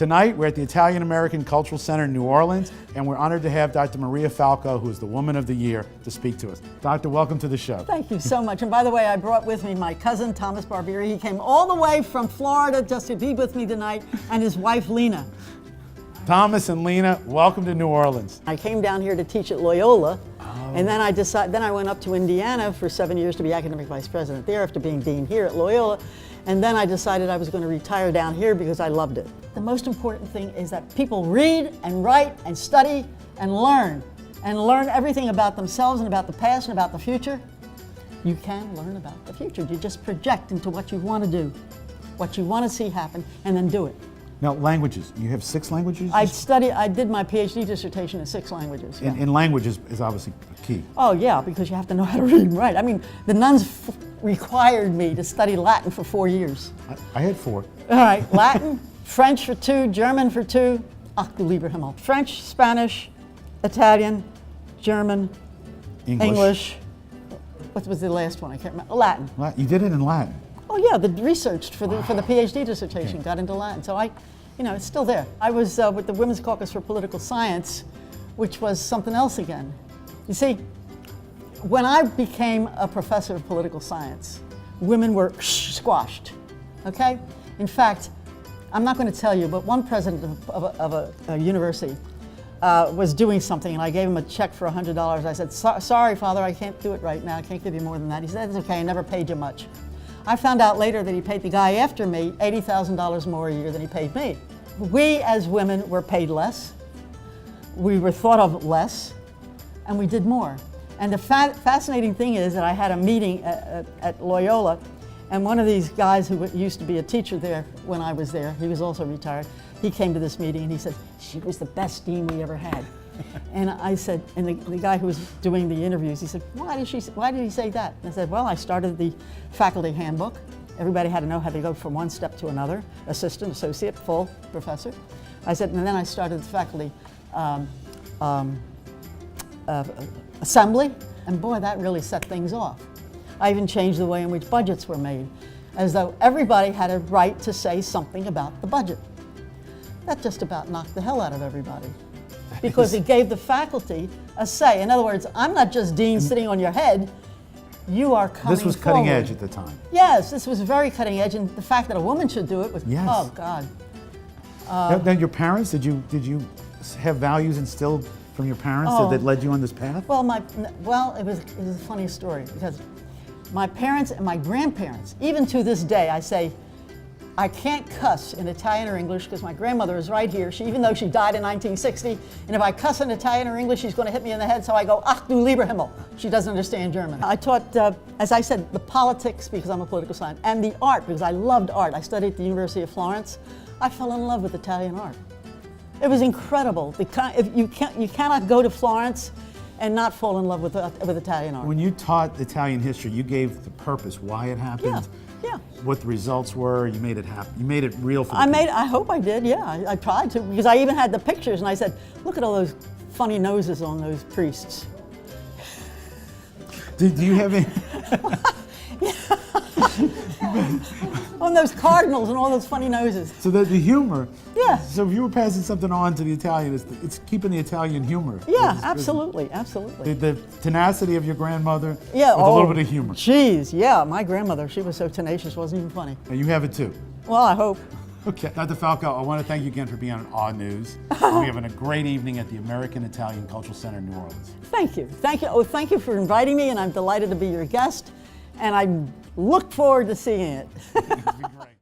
Tonight, we're at the Italian American Cultural Center in New Orleans, and we're honored to have Dr. Maria Falco, who is the Woman of the Year, to speak to us. Doctor, welcome to the show. Thank you so much. And by the way, I brought with me my cousin, Thomas Barbieri. He came all the way from Florida just to be with me tonight, and his wife, Lena. Thomas and Lena, welcome to New Orleans. I came down here to teach at Loyola, and then I went up to Indiana for 7 years to be academic vice president there after being dean here at Loyola. And then I decided I was going to retire down here because I loved it. The most important thing is that people read and write and study and learn everything about themselves and about the past and about the future. You can learn about the future. You just project into what you want to do, what you want to see happen, and then do it. Now, languages. You have 6 languages? I did my PhD dissertation in 6 languages. Yeah. And language is obviously key. Oh yeah, because you have to know how to read and write. I mean, the nuns required me to study Latin for 4 years. I had 4. All right, Latin, French for 2, German for 2, ach du lieber Himmel. French, Spanish, Italian, German, English. What was the last one? I can't remember. Latin. You did it in Latin? Oh yeah, the research for the PhD dissertation got into Latin. So it's still there. I was with the Women's Caucus for Political Science, which was something else again. You see, when I became a professor of political science, women were squashed, okay? In fact, I'm not going to tell you, but one president of a university was doing something, and I gave him a check for $100. I said, sorry, Father, I can't do it right now. I can't give you more than that. He said, it's okay, I never paid you much. I found out later that he paid the guy after me $80,000 more a year than he paid me. We as women were paid less, we were thought of less, and we did more. And the fascinating thing is that I had a meeting at Loyola, and one of these guys who used to be a teacher there when I was there, he was also retired, he came to this meeting and he said, she was the best dean we ever had. And I said, and the guy who was doing the interviews, he said, why did he say that? And I said, well, I started the faculty handbook. Everybody had to know how to go from one step to another, assistant, associate, full, professor. I said, and then I started the faculty assembly, and boy, that really set things off. I even changed the way in which budgets were made, as though everybody had a right to say something about the budget. That just about knocked the hell out of everybody, because it gave the faculty a say. In other words, I'm not just dean sitting on your head, you are coming forward. This was cutting edge at the time. Yes, this was very cutting edge, and the fact that a woman should do it was, yes. Oh God. Then your parents, did you have values instilled from your parents that led you on this path? Well, it was a funny story, because my parents and my grandparents, even to this day, I say, I can't cuss in Italian or English because my grandmother is right here. Even though she died in 1960, and if I cuss in Italian or English, she's going to hit me in the head, so I go, ach du lieber Himmel. She doesn't understand German. I taught, as I said, the politics because I'm a political scientist, and the art because I loved art. I studied at the University of Florence. I fell in love with Italian art. It was incredible. You cannot go to Florence and not fall in love with Italian art. When you taught Italian history, you gave the purpose, why it happened. Yeah. What the results were, you made it happen. You made it real for the people. I hope I did, yeah. I tried to, because I even had the pictures, and I said, look at all those funny noses on those priests. Do you have any? On those cardinals and all those funny noses. So the humor. Yeah. So if you were passing something on to the Italian, it's keeping the Italian humor. Yeah, absolutely, absolutely. The tenacity of your grandmother with a little bit of humor. Geez, yeah, my grandmother, she was so tenacious, wasn't even funny. And you have it too. Well, I hope. Okay. Dr. Falco, I want to thank you again for being on Awe News. We're having a great evening at the American Italian Cultural Center in New Orleans. Thank you. Thank you. Oh, thank you for inviting me, and I'm delighted to be your guest. And I look forward to seeing it. It's been great.